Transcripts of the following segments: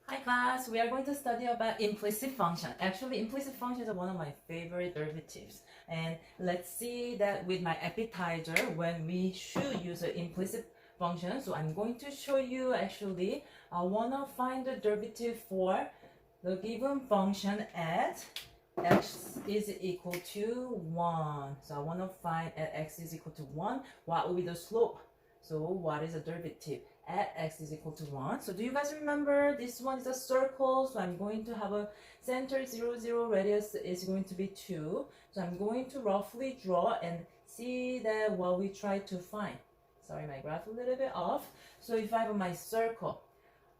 Hi class, we are going to study about implicit function. Actually, implicit functions are one of my favorite derivatives. And let's see that with my appetizer when we should use an implicit function. So I'm going to show you actually, I want to find the derivative for the given function at x is equal to 1. So I want to find at x is equal to 1, what will be the slope? So what is the derivative at x is equal to 1? So do you guys remember this one is a circle? So I'm going to have a center 0, 0, radius is going to be 2. So I'm going to roughly draw and see that what we try to find. Sorry, my graph a little bit off. So if I have my circle,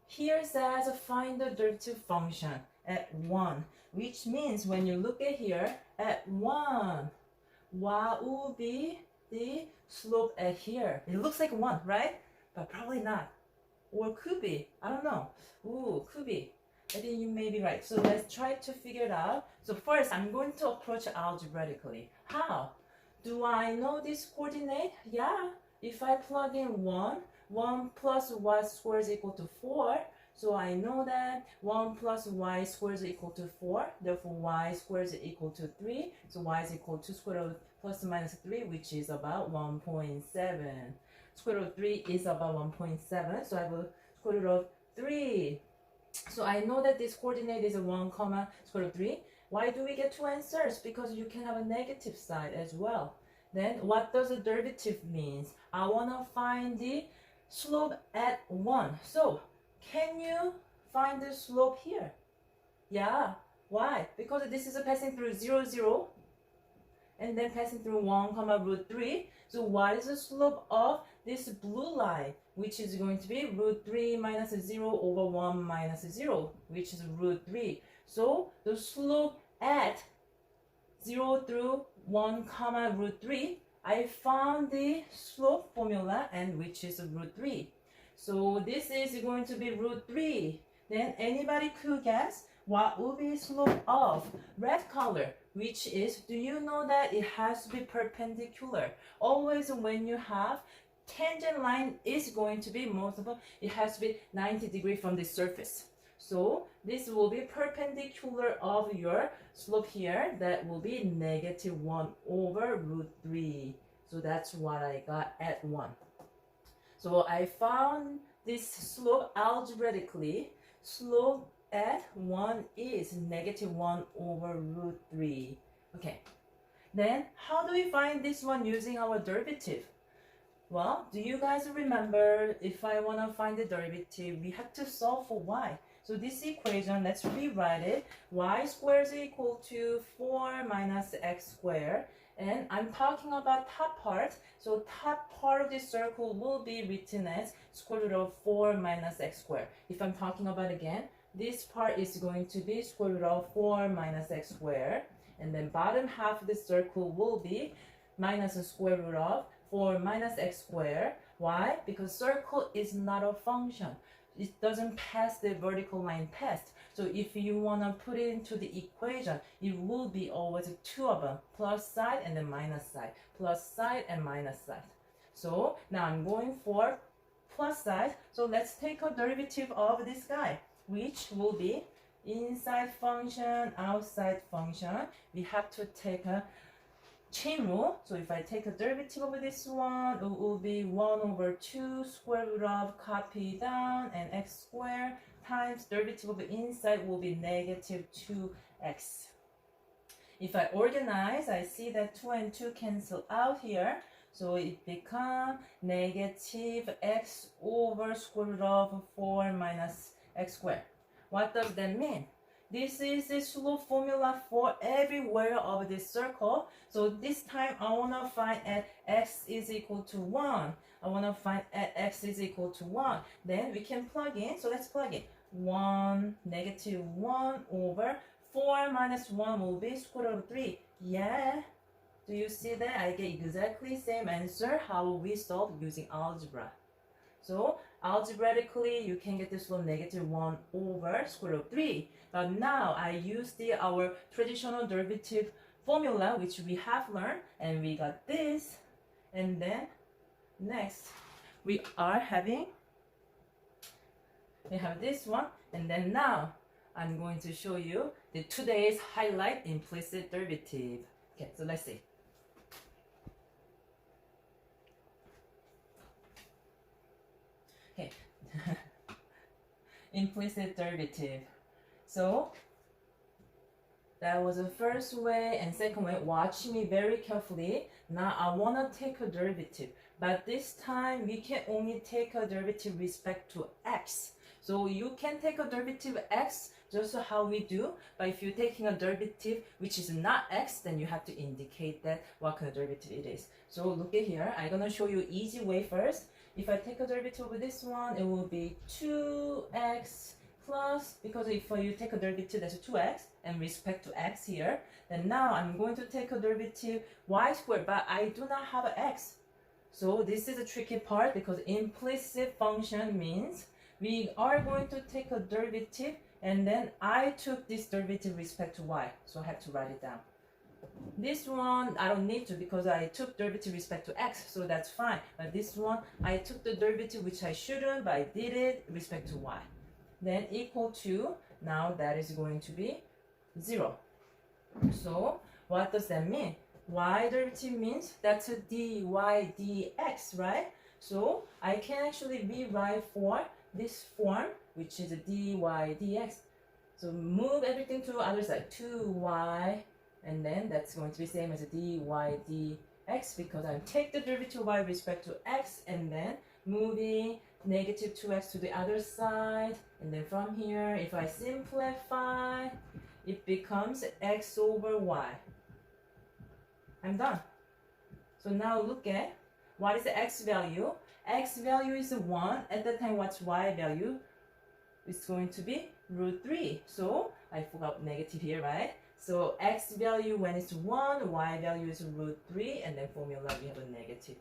here says find the derivative function at 1, which means when you look at here, at 1, what will be the slope at here? It looks like 1, right? But probably not. Or could be. I don't know. Ooh, could be. I think you may be right. So let's try to figure it out. So first, I'm going to approach algebraically. How? Do I know this coordinate? Yeah. If I plug in 1, 1 plus y squared is equal to 4. So I know that 1 plus y squared is equal to 4. Therefore, y squared is equal to 3. So y is equal to square root plus or minus 3, which is about 1.7. Square root of 3 is about 1.7. So I have a square root of 3. So I know that this coordinate is a 1 comma square root of 3. Why do we get two answers? Because you can have a negative side as well. Then what does the derivative mean? I want to find the slope at 1. So can you find the slope here? Yeah. Why? Because this is passing through 0, 0 and then passing through 1 comma root 3. So what is the slope of this blue line, which is going to be root 3 minus 0 over 1 minus 0, which is root 3. So the slope at 0 through 1 comma root 3, I found the slope formula, and which is root 3. So this is going to be root 3. Then anybody could guess what will be slope of red color, which is, do you know that it has to be perpendicular? Always when you have tangent line is going to be multiple, it has to be 90 degrees from the surface. So this will be perpendicular of your slope here. That will be negative 1 over root 3. So that's what I got at 1. So I found this slope algebraically. Slope at 1 is negative 1 over root 3. Okay. Then how do we find this one using our derivative? Well, do you guys remember if I want to find the derivative, we have to solve for y. So this equation, let's rewrite it. Y squared is equal to 4 minus x squared. And I'm talking about top part. So top part of this circle will be written as square root of 4 minus x squared. If I'm talking about again, this part is going to be square root of 4 minus x squared. And then bottom half of the circle will be minus the square root of 4 minus x squared. Why? Because circle is not a function. It doesn't pass the vertical line test. So if you want to put it into the equation, it will be always two of them, plus side and then minus side, plus side and minus side. So now I'm going for plus side. So let's take a derivative of this guy, which will be inside function, outside function. We have to take a chain rule. So if I take a derivative of this one, it will be 1 over 2 square root of copy down and x squared times derivative of the inside will be negative 2x. If I organize, I see that 2 and 2 cancel out here. So it becomes negative x over square root of 4 minus x squared. What does that mean? This is the slope formula for everywhere of this circle. So this time I want to find at x is equal to 1. I want to find at x is equal to 1. Then we can plug in. So let's plug in. 1, negative 1 over 4 minus 1 will be square root of 3. Yeah. Do you see that? I get exactly same answer how we solve using algebra. So algebraically, you can get the slope negative 1 over square root of 3. But now I use our traditional derivative formula, which we have learned, and we got this. And then next, we are having we have this one, and then now I'm going to show you the today's highlight implicit derivative. Okay, so let's see. Okay, implicit derivative. So that was the first way, and second way, watch me very carefully. Now I want to take a derivative, but this time we can only take a derivative respect to x. So you can take a derivative x just how we do, but if you're taking a derivative which is not x, then you have to indicate that what kind of derivative it is. So look at here, I'm gonna show you easy way first. If I take a derivative with this one, it will be 2x plus, because if you take a derivative that's 2x and respect to x here, then now I'm going to take a derivative y squared, but I do not have an x. So this is a tricky part, because implicit function means we are going to take a derivative and then I took this derivative respect to y, so I have to write it down. This one I don't need to, because I took derivative respect to x, so that's fine. But this one I took the derivative which I shouldn't, but I did it respect to y. Then equal to, now that is going to be 0. So what does that mean? Y derivative means that's a dy dx, right? So I can actually rewrite for this form, which is a dy dx. So move everything to the other side, 2y, and then that's going to be same as a dy dx, because I take the derivative y with respect to x, and then moving negative 2x to the other side, and then from here, if I simplify, it becomes x over y. I'm done. So now look at what is the x value. X value is 1. At that time, what's y value? It's going to be root 3. So I forgot negative here, right? So x value when it's 1, y value is root 3, and then formula we have a negative.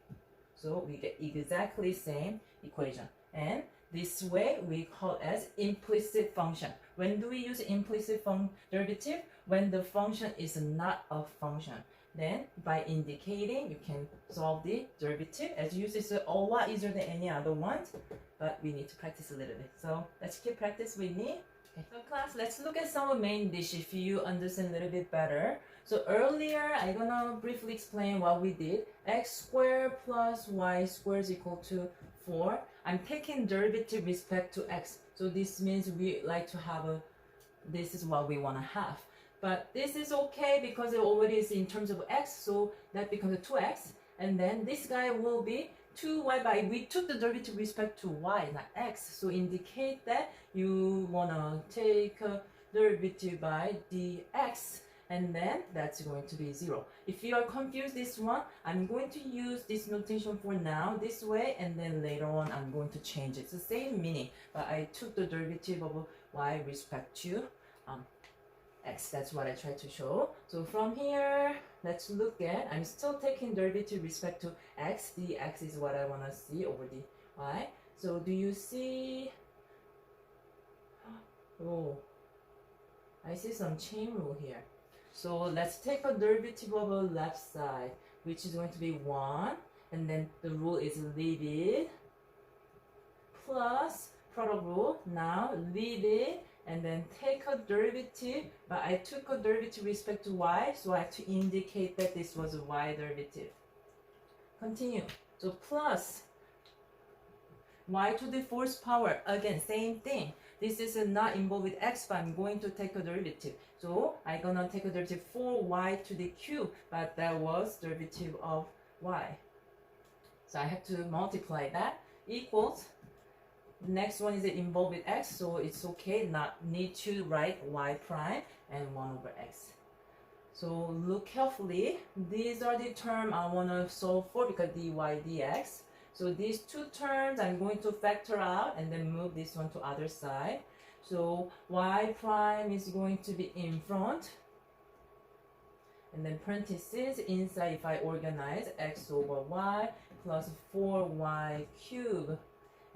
So we get exactly same equation. And this way we call as implicit function. When do we use implicit derivative? When the function is not a function. Then by indicating, you can solve the derivative. As you see, it's a lot easier than any other ones, but we need to practice a little bit. So let's keep practice with me. Okay. So class, let's look at some main dish if you understand a little bit better. So earlier, I'm gonna briefly explain what we did. X squared plus y squared is equal to 4. I'm taking derivative respect to x. So this means we like to have this is what we wanna have. But this is okay because it already is in terms of x, so that becomes a 2x. And then this guy will be 2y, but we took the derivative respect to y, not x. So indicate that you want to take a derivative by dx. And then that's going to be 0. If you are confused this one, I'm going to use this notation for now this way, and then later on I'm going to change it. It's the same meaning, but I took the derivative of y respect to x. That's what I tried to show. So from here, let's look at, I'm still taking derivative respect to x. Dx is what I want to see over the y. So do you see? Oh, I see some chain rule here. So let's take a derivative of the left side, which is going to be 1. And then the rule is leave it plus product rule. Now leave it. And then take a derivative, but I took a derivative respect to y, so I have to indicate that this was a y derivative. Continue. So plus y to the fourth power. Again, same thing. This is not involved with x, but I'm going to take a derivative. So I'm gonna take a derivative for y to the cube, but that was derivative of y. So I have to multiply that, equals. The next one is involved with x, so it's okay, not need to write y prime and 1 over x. So look carefully. These are the terms I want to solve for, because dy dx. So these two terms I'm going to factor out and then move this one to other side. So y prime is going to be in front. And then parentheses inside, if I organize, x over y plus 4y cubed.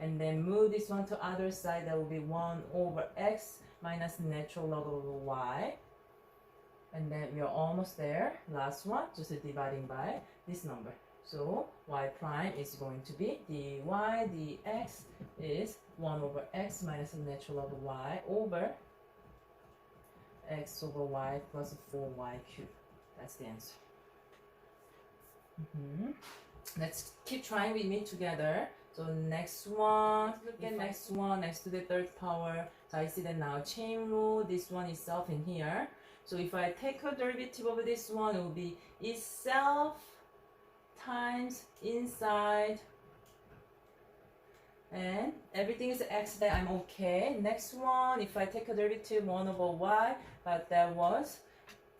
And then move this one to other side, that will be 1 over x minus natural log over y. And then we are almost there. Last one, just dividing by this number. So y prime is going to be dy dx is 1 over x minus the natural log of y over x over y plus 4y cubed. That's the answer. Let's keep trying with me together. So next one, look at next one, next to the third power. So I see that now chain rule, this one itself in here. So if I take a derivative of this one, it will be itself times inside, and everything is x, then I'm okay. Next one, if I take a derivative 1 over y, but that was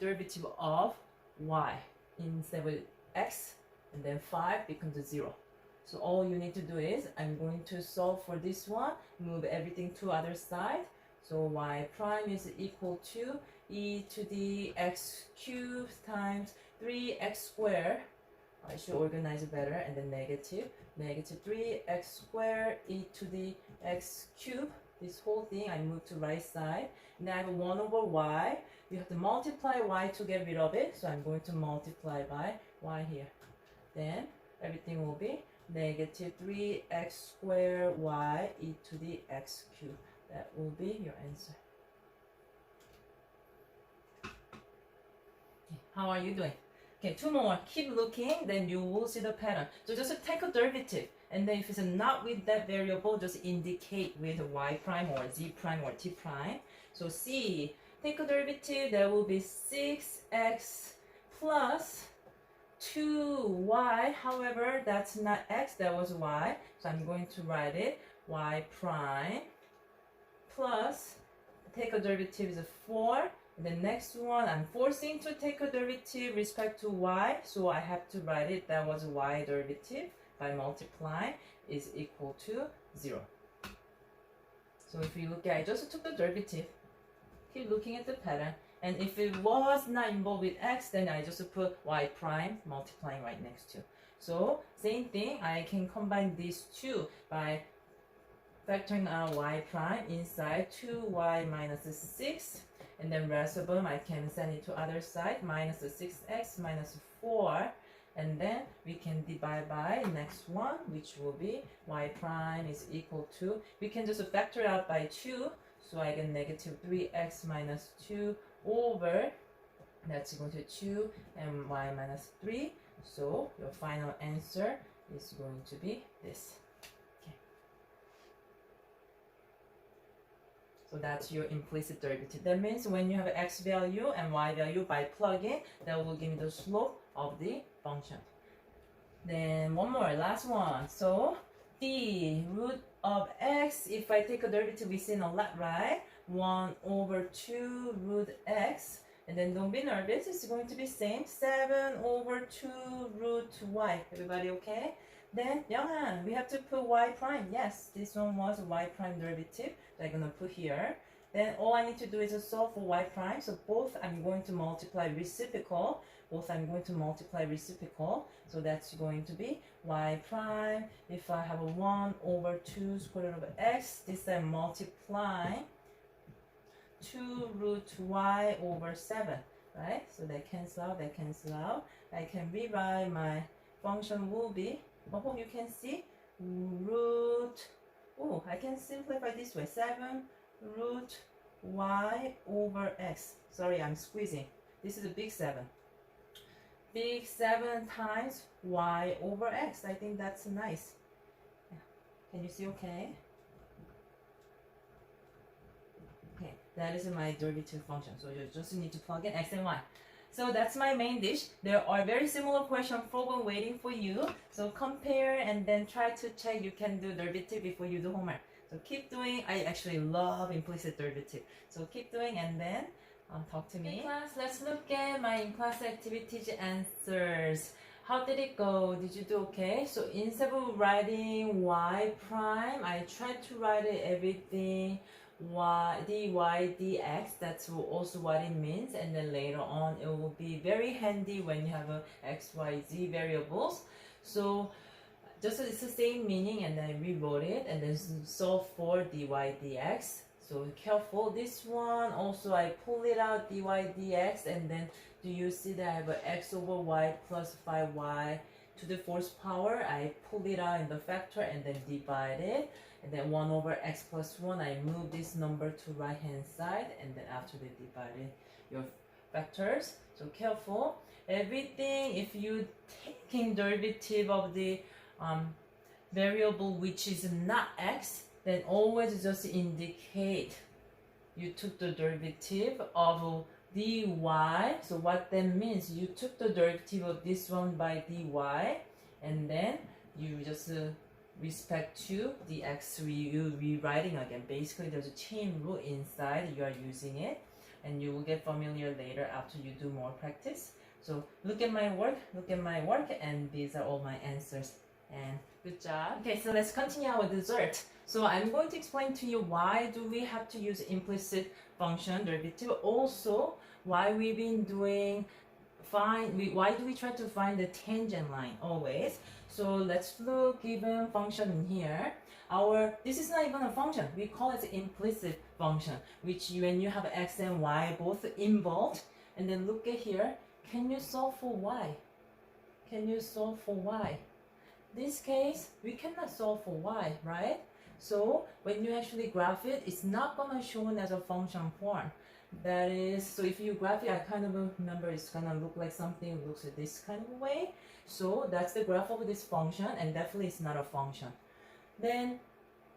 derivative of y instead of x, and then 5 becomes 0. So all you need to do is, I'm going to solve for this one, move everything to other side. So y prime is equal to e to the x cubed times 3x squared. I should organize it better, and then negative 3x squared e to the x cubed. This whole thing I move to right side. Now I have 1 over y. You have to multiply y to get rid of it. So I'm going to multiply by y here. Then everything will be negative 3x squared y e to the x cubed. That will be your answer. Okay, how are you doing? Okay, 2 more. Keep looking, then you will see the pattern. So just take a derivative, and then if it's not with that variable, just indicate with y prime or z prime or t prime. So C, take a derivative, that will be 6x plus 2y. However, that's not x, that was y. So I'm going to write it y prime plus, take a derivative is 4. The next one, I'm forcing to take a derivative respect to y, so I have to write it, that was y derivative by multiplying is equal to 0. So if you look at, I just took the derivative, keep looking at the pattern, and if it was not involved with x, then I just put y prime multiplying right next to. So same thing, I can combine these two by factoring out y prime inside 2y minus 6. And then rest of them I can send it to other side, minus 6x minus 4. And then we can divide by next one, which will be y prime is equal to, we can just factor out by 2. So I get negative 3x minus 2 over, that's equal to 2 and y minus 3. So your final answer is going to be this. So that's your implicit derivative. That means when you have x value and y value by plugging, that will give me the slope of the function. Then one more, last one. So the root of x, if I take a derivative, we've seen a lot, right? 1 over 2 root x. And then don't be nervous, it's going to be same. 7 over 2 root y. Everybody okay? Then, Younghan, we have to put y prime. Yes, this one was y prime derivative. So I'm going to put here. Then all I need to do is to solve for y prime. So both I'm going to multiply reciprocal. Both I'm going to multiply reciprocal. So that's going to be y prime. If I have a 1 over 2 square root of x, this I'm multiplying 2 root y over 7. Right? So they cancel out, they cancel out. I can rewrite my function will be, I hope you can see, root, oh, I can simplify this way, 7 root y over x. Sorry, I'm squeezing. This is a big 7. Big 7 times y over x. I think that's nice. Yeah. Can you see okay? Okay, that is my derivative function. So you just need to plug in x and y. So that's my main dish. There are very similar question problem waiting for you. So compare and then try to check you can do derivative before you do homework. So keep doing. I actually love implicit derivative. So keep doing and then talk to me. In class, let's look at my in-class activities answers. How did it go? Did you do okay? So instead of writing y prime, I tried to write it everything dy dx. That's also what it means, and then later on it will be very handy when you have a x y z variables. So just it's the same meaning, and then I rewrote it and then solve for dy dx. So careful, this one also I pull it out dy dx, and then do you see that I have a x over y plus 5y to the fourth power, I pull it out in the factor and then divide it. And then 1 over x plus 1, I move this number to right hand side, and then after they divided your factors. So careful. Everything, if you taking derivative of the variable which is not x, then always just indicate you took the derivative of dy. So what that means, you took the derivative of this one by dy, and then you just respect to the x, you rewriting again. Basically, there's a chain rule inside, you are using it, and you will get familiar later after you do more practice. So look at my work, and these are all my answers. And good job. Okay, so let's continue our dessert. So I'm going to explain to you why do we have to use implicit function derivative. Also, why we've been doing why do we try to find the tangent line always. So let's look given function in here. This is not even a function. We call it implicit function, which when you have x and y both involved. And then look at here. Can you solve for y? Can you solve for y? This case, we cannot solve for y, right? So when you actually graph it, it's not gonna show as a function form. That is, so if you graph it, I kind of remember it's gonna look like something looks at this kind of way. So that's the graph of this function, and definitely it's not a function. Then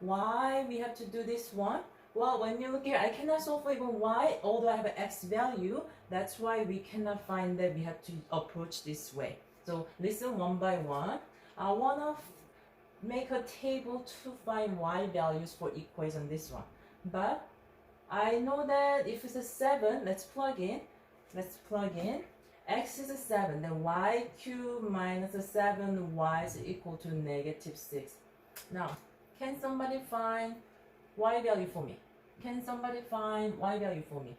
why we have to do this one? Well, when you look here, I cannot solve for even y, although I have an x value. That's why we cannot find that. We have to approach this way. So listen one by one. I want to make a table to find y values for equation this one. But I know that if it's a 7, let's plug in. X is a 7, then y cubed minus a 7y is equal to negative 6. Now, can somebody find y value for me? Can somebody find y value for me?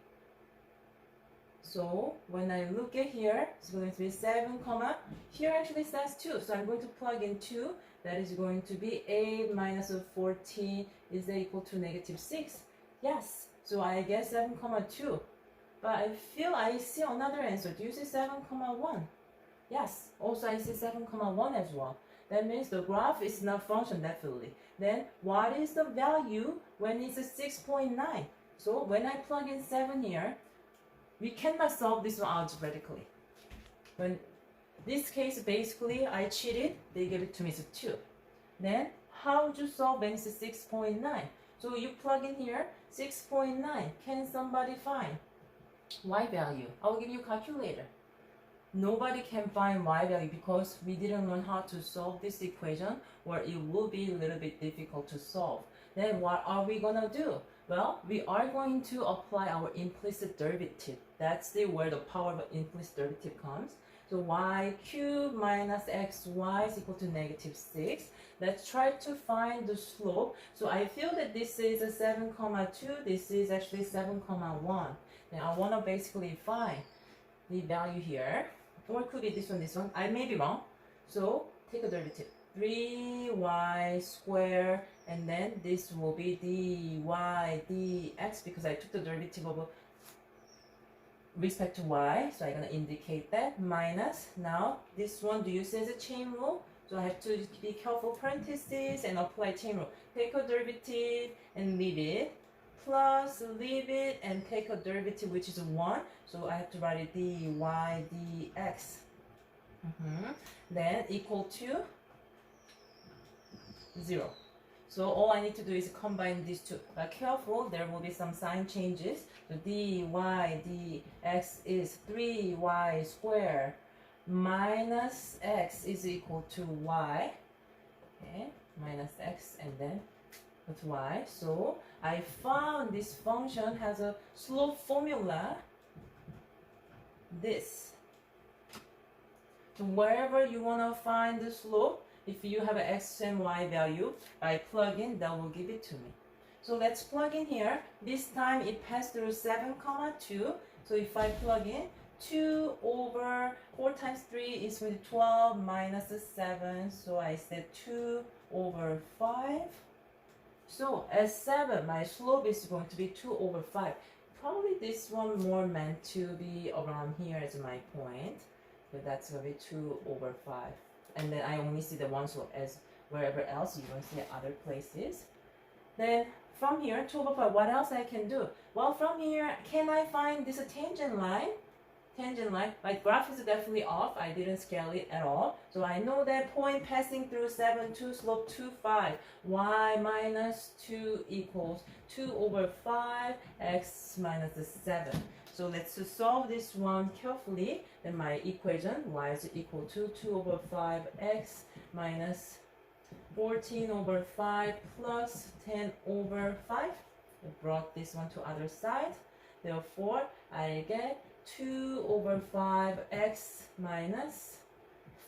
So when I look at here, it's going to be 7, here actually says 2. So I'm going to plug in 2. That is going to be 8 minus 14 is equal to negative 6. Yes. So I get 7, 2. But I feel I see another answer. Do you see 7, 1? Yes. Also I see 7, 1 as well. That means the graph is not function definitely. Then what is the value when it's a 6.9? So when I plug in 7 here, we cannot solve this one algebraically. When this case, basically, I cheated. They gave it to me as 2. Then, how would you solve when it's 6.9? So you plug in here, 6.9. Can somebody find y value? I'll give you a calculator. Nobody can find y value because we didn't learn how to solve this equation, or it will be a little bit difficult to solve. Then what are we going to do? Well, we are going to apply our implicit derivative. That's where the power of implicit derivative comes. So y cubed minus xy is equal to negative 6. Let's try to find the slope. So I feel that this is a 7, 2. This is actually 7, 1. Then I want to basically find the value here. Or it could be this one. I may be wrong. So take a derivative. 3y squared, and then this will be dy dx because I took the derivative of respect to y, so I'm going to indicate that, minus, now this one, do you see as a chain rule? So I have to be careful, parentheses, and apply chain rule. Take a derivative and leave it, plus leave it and take a derivative which is 1, so I have to write it dy dx. Then equal to 0. So all I need to do is combine these two. But careful, there will be some sign changes. So dy dx is 3y squared minus x is equal to y. Okay, minus x and then with y. So I found this function has a slope formula. This. So wherever you want to find the slope, if you have an x and y value, I plug in, that will give it to me. So let's plug in here. This time it passed through 7, 2. So if I plug in, 2 over 4 times 3 is going to be 12 minus 7. So I said 2 over 5. So at 7, my slope is going to be 2 over 5. Probably this one more meant to be around here as my point. But that's going to be 2 over 5. and then I only see the one slope. As wherever else you don't see it other places. Then from here, 2 over 5, what else I can do? Well, from here, can I find this tangent line? Tangent line, my graph is definitely off. I didn't scale it at all. So I know that point passing through 7, 2, slope 2, 5. Y minus 2 equals 2 over 5, x minus 7. So let's solve this one carefully. Then my equation, y is equal to 2 over 5, x minus 14 over 5 plus 10 over 5. I brought this one to other side. Therefore, I get 2 over 5x minus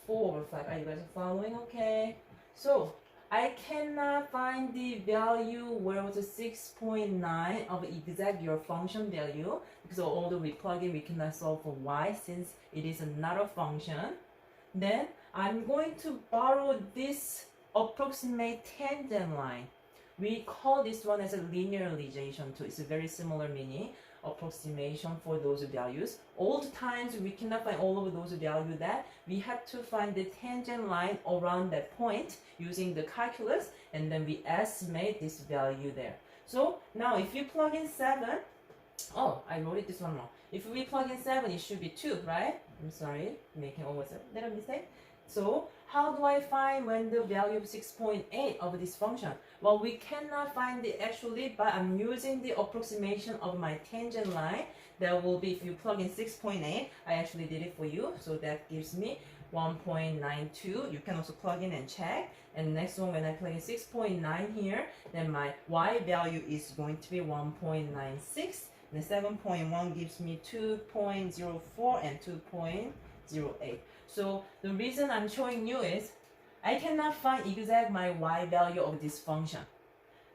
4 over 5. Are you guys following? Okay. So, I cannot find the value where it was 6.9 of exact your function value, because although we plug in, we cannot solve for y since it is not a function. Then, I'm going to borrow this approximate tangent line. We call this one as a linearization too. It's a very similar meaning. Approximation for those values. All the times we cannot find all of those values, that we have to find the tangent line around that point using the calculus, and then we estimate this value there. So now if you plug in 7, oh, I wrote it this one wrong. If we plug in 7, it should be 2, right? I'm sorry, making always a little mistake. So how do I find when the value of 6.8 of this function? Well, we cannot find it actually, but I'm using the approximation of my tangent line. That will be, if you plug in 6.8, I actually did it for you. So that gives me 1.92. You can also plug in and check. And next one, when I plug in 6.9 here, then my y value is going to be 1.96. And 7.1 gives me 2.04 and 2.08. So the reason I'm showing you is I cannot find exact my y value of this function.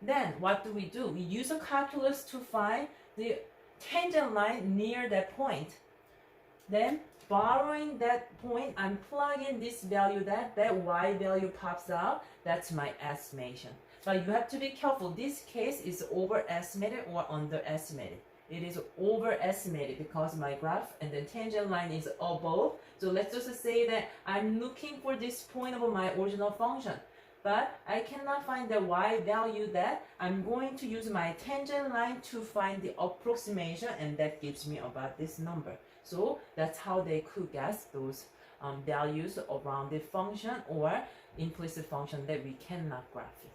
Then what do? We use a calculus to find the tangent line near that point. Then borrowing that point, I'm plugging this value, that y value pops out. That's my estimation. But you have to be careful. This case is overestimated or underestimated. It is overestimated because my graph and the tangent line is above. So let's just say that I'm looking for this point of my original function, but I cannot find the y value, that I'm going to use my tangent line to find the approximation, and that gives me about this number. So that's how they could guess those values around the function or implicit function that we cannot graph it.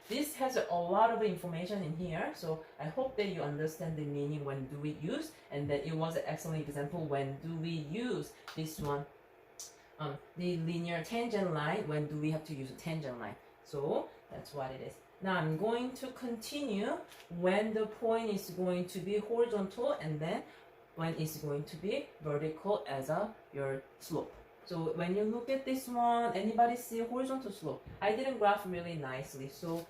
This has a lot of information in here, so I hope that you understand the meaning when do we use, and that it was an excellent example when do we use this one, the linear tangent line, when do we have to use a tangent line. So that's what it is. Now I'm going to continue when the point is going to be horizontal, and then when it's going to be vertical as your slope. So when you look at this one, anybody see horizontal slope? I didn't graph really nicely, so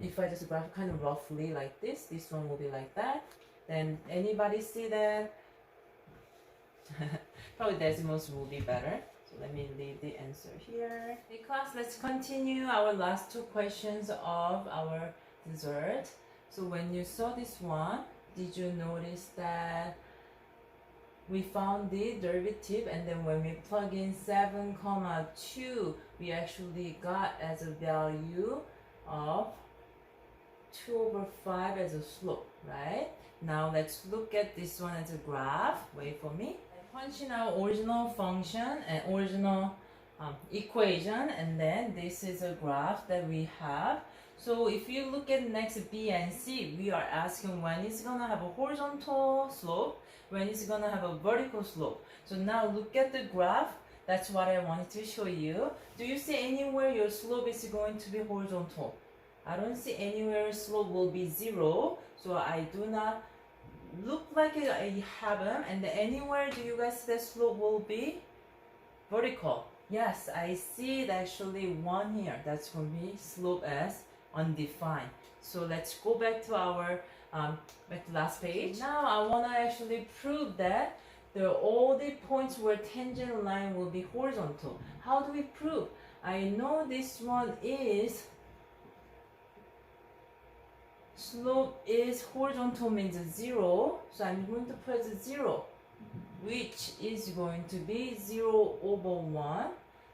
if I just graph kind of roughly like this one will be like that. Then anybody see that? Probably decimals will be better. So let me leave the answer here. Okay, class, let's continue our last two questions of our dessert. So when you saw this one, did you notice that we found the derivative, and then when we plug in 7, 2, we actually got as a value of 2 over 5 as a slope, right? Now let's look at this one as a graph. Wait for me. I punch in our original function and original equation, and then this is a graph that we have. So if you look at next B and C, we are asking when it's gonna have a horizontal slope, when it's gonna have a vertical slope. So now look at the graph. That's what I wanted to show you. Do you see anywhere your slope is going to be horizontal? I don't see anywhere slope will be 0. So I do not look like I have them. And anywhere do you guys see that slope will be vertical? Yes, I see it actually one here. That's going to be slope as undefined. So let's go back to our back to last page. Now I want to actually prove that all the points where tangent line will be horizontal. How do we prove? I know this one is slope is horizontal means 0, so I'm going to put 0, which is going to be 0 over 1.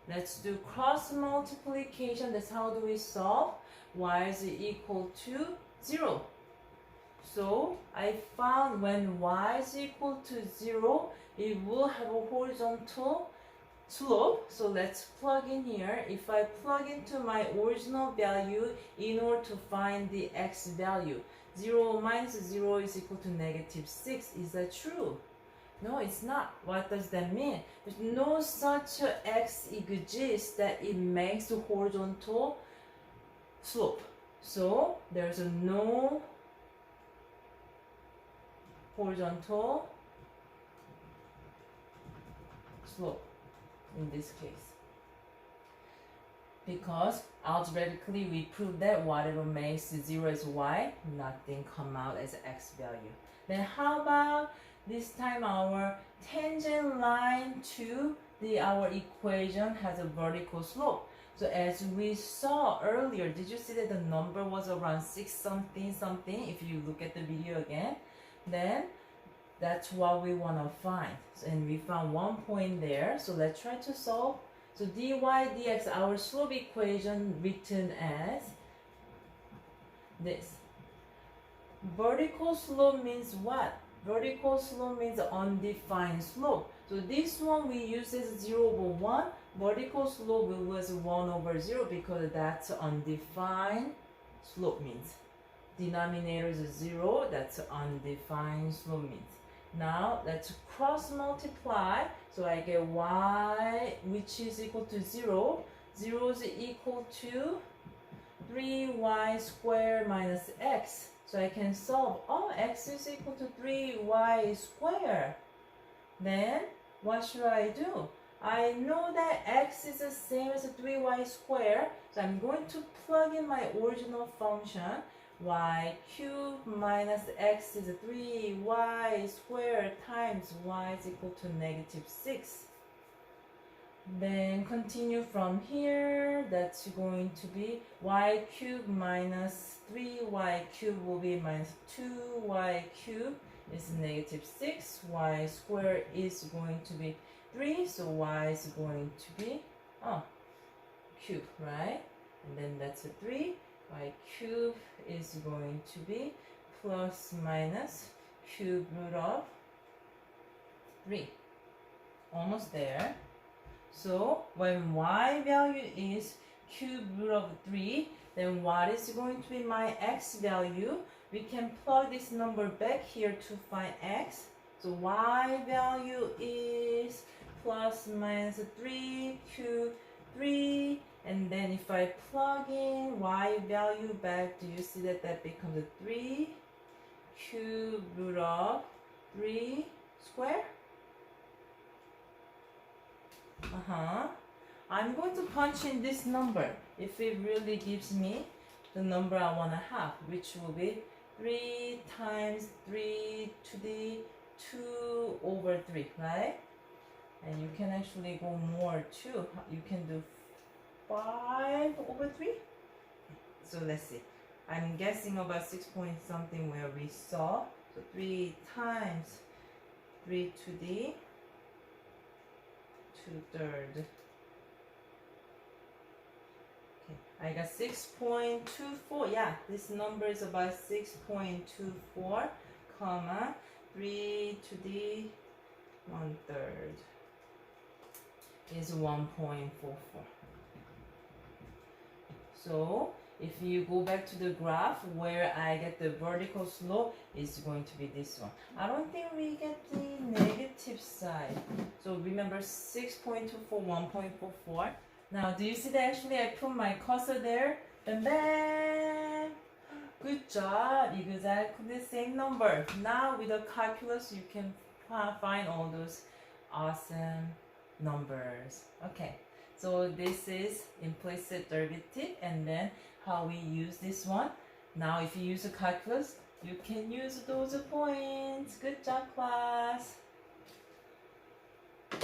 Let's do cross multiplication. That's how do we solve. Y is equal to 0. So I found when y is equal to 0, it will have a horizontal slope. So let's plug in here. If I plug into my original value in order to find the x value, 0 minus 0 is equal to -6. Is that true? No, it's not. What does that mean? There's no such x exists that it makes a horizontal slope. So there's no horizontal slope in this case. Because algebraically we proved that whatever makes 0 as y, nothing come out as x value. Then how about this time our tangent line to our equation has a vertical slope. So as we saw earlier, did you see that the number was around 6 something something if you look at the video again? Then that's what we want to find. And we found one point there. So let's try to solve. So dy dx, our slope equation written as this. Vertical slope means what? Vertical slope means undefined slope. So this one we use as 0 over 1. Vertical slope was 1 over 0 because that's undefined slope means. Denominator is 0, that's undefined slope means. Now let's cross multiply. So I get y which is equal to 0. 0 is equal to 3y squared minus x. So I can solve. Oh, x is equal to 3y squared. Then what should I do? I know that x is the same as 3y squared. So I'm going to plug in my original function. Y cubed minus x is 3y squared times y is equal to -6. Then continue from here. That's going to be y cubed minus 3y cubed will be minus 2y cubed is -6. Y squared is going to be 3. So y is going to be cube, right? And then that's a 3. Y cube is going to be plus minus cube root of 3. Almost there. So when y value is cube root of 3, then what is going to be my x value? We can plug this number back here to find x. So y value is plus minus 3 cube 3. And then if I plug in y value back, do you see that that becomes a 3 cube root of 3 square? I'm going to punch in this number if it really gives me the number I want to have, which will be 3 times 3 to the 2 over 3, right? And you can actually go more too. You can do 5 over 3. So let's see. I'm guessing about 6 point something where we saw. So 3 times 3 to the 2/3. Okay, I got 6.24. Yeah, this number is about 6.24, comma 3 to the 1/3 is 1.44. So if you go back to the graph where I get the vertical slope, it's going to be this one. I don't think we get the negative side. So remember 6.24, 1.44. Now do you see that actually I put my cursor there? And then good job, exactly the same number. Now with the calculus you can find all those awesome numbers. Okay. So this is implicit derivative, and then how we use this one. Now if you use a calculus, you can use those points. Good job, class.